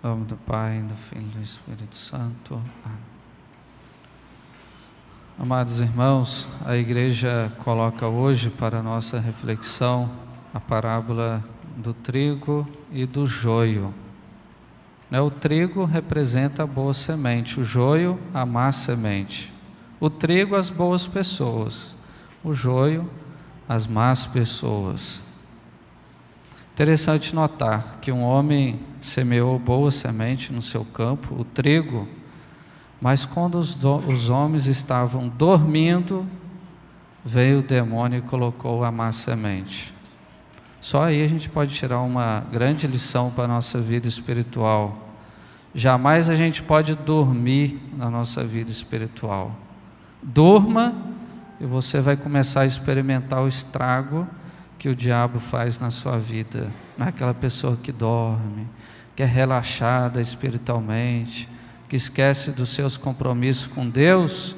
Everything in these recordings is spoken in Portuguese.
Em nome do Pai, do Filho e do Espírito Santo. Amém. Amados irmãos, a igreja coloca hoje para a nossa reflexão a parábola do trigo e do joio. O trigo representa a boa semente, o joio a má semente. O trigo as boas pessoas, o joio as más pessoas. Interessante notar que um homem semeou boa semente no seu campo, o trigo, mas quando os homens estavam dormindo, veio o demônio e colocou a má semente. Só aí a gente pode tirar uma grande lição para a nossa vida espiritual. Jamais a gente pode dormir na nossa vida espiritual. Durma e você vai começar a experimentar o estrago que o diabo faz na sua vida. Não é aquela pessoa que dorme, que é relaxada espiritualmente, que esquece dos seus compromissos com Deus,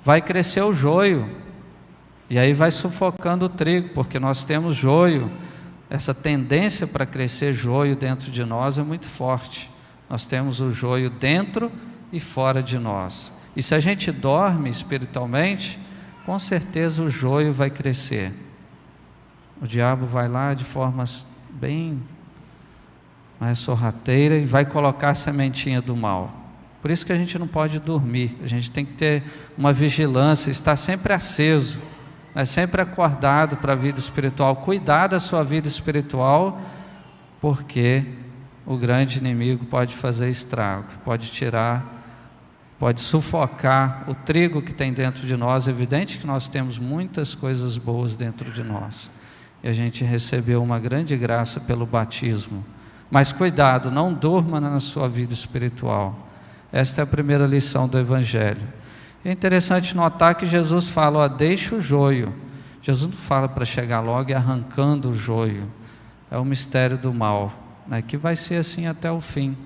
vai crescer o joio, e aí vai sufocando o trigo, porque nós temos joio, essa tendência para crescer joio dentro de nós é muito forte. Nós temos o joio dentro e fora de nós, e se a gente dorme espiritualmente, com certeza o joio vai crescer. O diabo vai lá de forma bem sorrateira e vai colocar a sementinha do mal. Por isso que a gente não pode dormir, a gente tem que ter uma vigilância, estar sempre aceso, sempre acordado para a vida espiritual, cuidar da sua vida espiritual, porque o grande inimigo pode fazer estrago, pode sufocar o trigo que tem dentro de nós. É evidente que nós temos muitas coisas boas dentro de nós, e a gente recebeu uma grande graça pelo batismo, mas cuidado, não durma na sua vida espiritual. Esta é a primeira lição do Evangelho. É interessante notar que Jesus fala, deixa o joio. Jesus não fala para chegar logo e arrancando o joio. É o mistério do mal, que vai ser assim até o fim.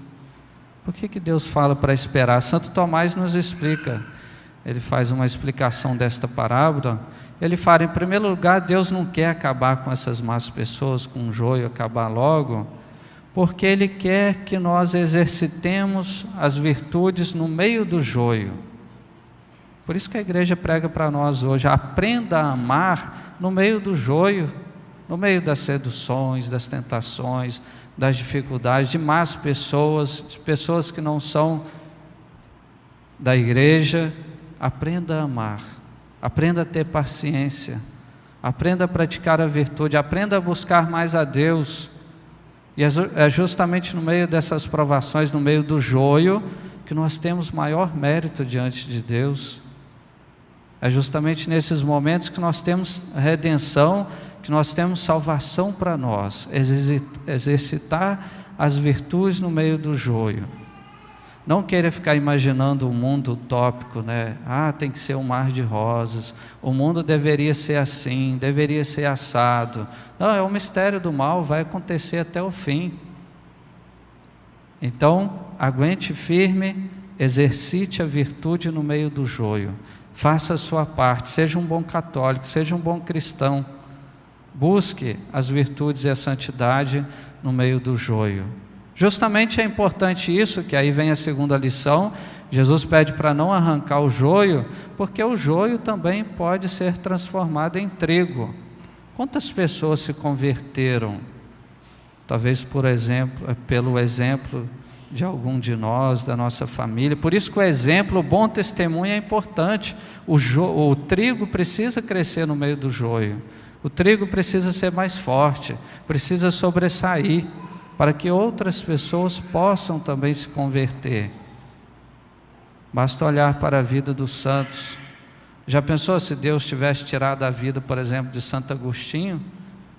Por que Deus fala para esperar? Santo Tomás nos explica, ele faz uma explicação desta parábola. Ele fala, em primeiro lugar, Deus não quer acabar com essas más pessoas, com o joio, acabar logo, porque Ele quer que nós exercitemos as virtudes no meio do joio. Por isso que a igreja prega para nós hoje, aprenda a amar no meio do joio, no meio das seduções, das tentações, das dificuldades, de más pessoas, de pessoas que não são da igreja. Aprenda a amar. Aprenda a ter paciência, aprenda a praticar a virtude, aprenda a buscar mais a Deus. E é justamente no meio dessas provações, no meio do joio, que nós temos maior mérito diante de Deus. É justamente nesses momentos que nós temos redenção, que nós temos salvação para nós, exercitar as virtudes no meio do joio. Não queira ficar imaginando um mundo utópico, tem que ser um mar de rosas, o mundo deveria ser assim, deveria ser assado. Não, é o mistério do mal, vai acontecer até o fim. Então, aguente firme, exercite a virtude no meio do joio, faça a sua parte, seja um bom católico, seja um bom cristão, busque as virtudes e a santidade no meio do joio. Justamente é importante isso, que aí vem a segunda lição. Jesus pede para não arrancar o joio, porque o joio também pode ser transformado em trigo. Quantas pessoas se converteram? Talvez pelo exemplo de algum de nós, da nossa família. Por isso que o exemplo, o bom testemunho é importante. O trigo precisa crescer no meio do joio. O trigo precisa ser mais forte, precisa sobressair, para que outras pessoas possam também se converter. Basta olhar para a vida dos santos. Já pensou se Deus tivesse tirado a vida, por exemplo, de Santo Agostinho,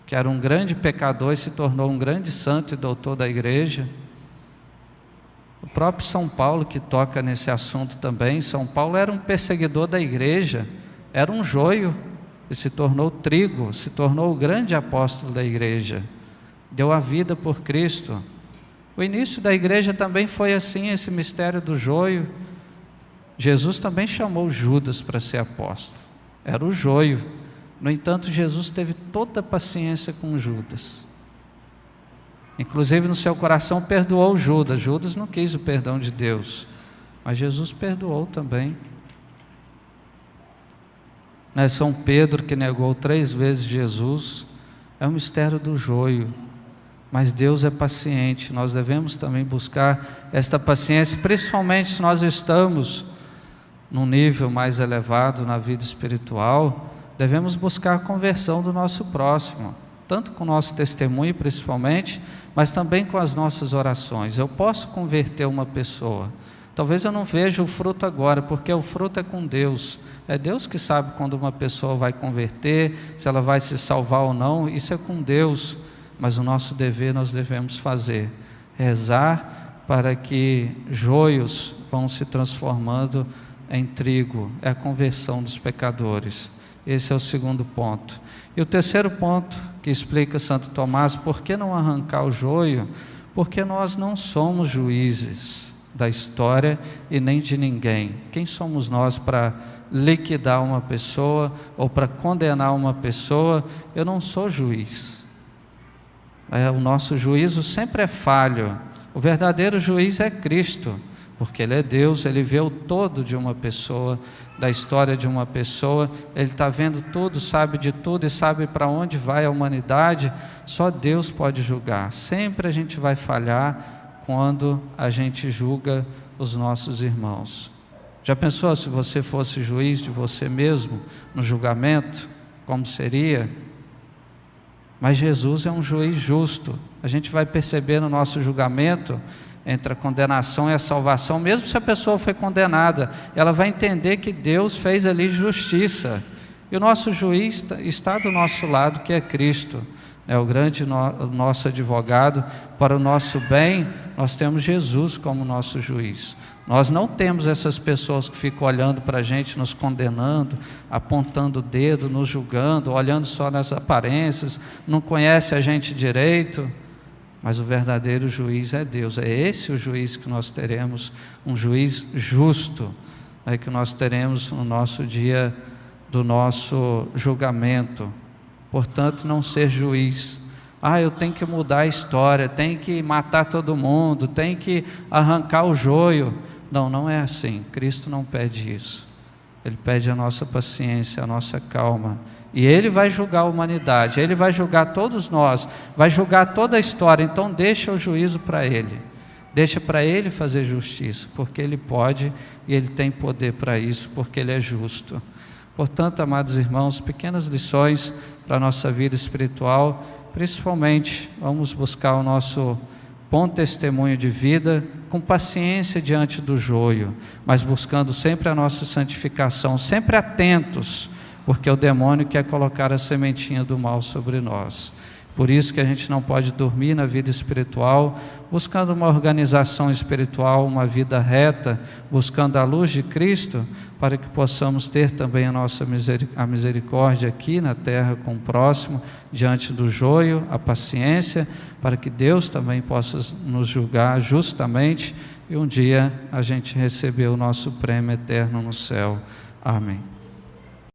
que era um grande pecador e se tornou um grande santo e doutor da igreja? O próprio São Paulo, que toca nesse assunto também. São Paulo era um perseguidor da igreja, era um joio, e se tornou trigo, se tornou o grande apóstolo da igreja. Deu a vida por Cristo. O início da igreja também foi assim, esse mistério do joio. Jesus também chamou Judas para ser apóstolo, era o joio. No entanto, Jesus teve toda a paciência com Judas. Inclusive no seu coração perdoou Judas. Judas não quis o perdão de Deus, mas Jesus perdoou também. São Pedro, que negou 3 vezes Jesus, é um mistério do joio, mas Deus é paciente. Nós devemos também buscar esta paciência, principalmente se nós estamos num nível mais elevado na vida espiritual. Devemos buscar a conversão do nosso próximo, tanto com o nosso testemunho principalmente, mas também com as nossas orações. Eu posso converter uma pessoa, talvez eu não veja o fruto agora, porque o fruto é com Deus. É Deus que sabe quando uma pessoa vai converter, se ela vai se salvar ou não, isso é com Deus. Mas o nosso dever nós devemos fazer, rezar para que joios vão se transformando em trigo, é a conversão dos pecadores. Esse é o segundo ponto. E o terceiro ponto que explica Santo Tomás, por que não arrancar o joio? Porque nós não somos juízes da história e nem de ninguém. Quem somos nós para liquidar uma pessoa ou para condenar uma pessoa? Eu não sou juiz. O nosso juízo sempre é falho. O verdadeiro juiz é Cristo, porque Ele é Deus, Ele vê o todo de uma pessoa, da história de uma pessoa, Ele está vendo tudo, sabe de tudo e sabe para onde vai a humanidade. Só Deus pode julgar. Sempre a gente vai falhar quando a gente julga os nossos irmãos. Já pensou se você fosse juiz de você mesmo no julgamento? Como seria? Mas Jesus é um juiz justo. A gente vai perceber no nosso julgamento, entre a condenação e a salvação, mesmo se a pessoa foi condenada, ela vai entender que Deus fez ali justiça. E o nosso juiz está do nosso lado, que é Cristo. O grande nosso advogado. Para o nosso bem, nós temos Jesus como nosso juiz. Nós não temos essas pessoas que ficam olhando para a gente, nos condenando, apontando o dedo, nos julgando, olhando só nas aparências, não conhece a gente direito. Mas o verdadeiro juiz é Deus. É esse o juiz que nós teremos, um juiz justo, que nós teremos no nosso dia do nosso julgamento. Portanto, não ser juiz. Eu tenho que mudar a história, tenho que matar todo mundo, tenho que arrancar o joio. Não, não é assim. Cristo não pede isso. Ele pede a nossa paciência, a nossa calma. E Ele vai julgar a humanidade, Ele vai julgar todos nós, vai julgar toda a história. Então deixa o juízo para Ele. Deixa para Ele fazer justiça, porque Ele pode e Ele tem poder para isso, porque Ele é justo. Portanto, amados irmãos, pequenas lições para a nossa vida espiritual. Principalmente, vamos buscar o nosso bom testemunho de vida, com paciência diante do joio, mas buscando sempre a nossa santificação, sempre atentos, porque o demônio quer colocar a sementinha do mal sobre nós. Por isso que a gente não pode dormir na vida espiritual, buscando uma organização espiritual, uma vida reta, buscando a luz de Cristo, para que possamos ter também a misericórdia aqui na terra com o próximo, diante do joio, a paciência, para que Deus também possa nos julgar justamente e um dia a gente receber o nosso prêmio eterno no céu. Amém.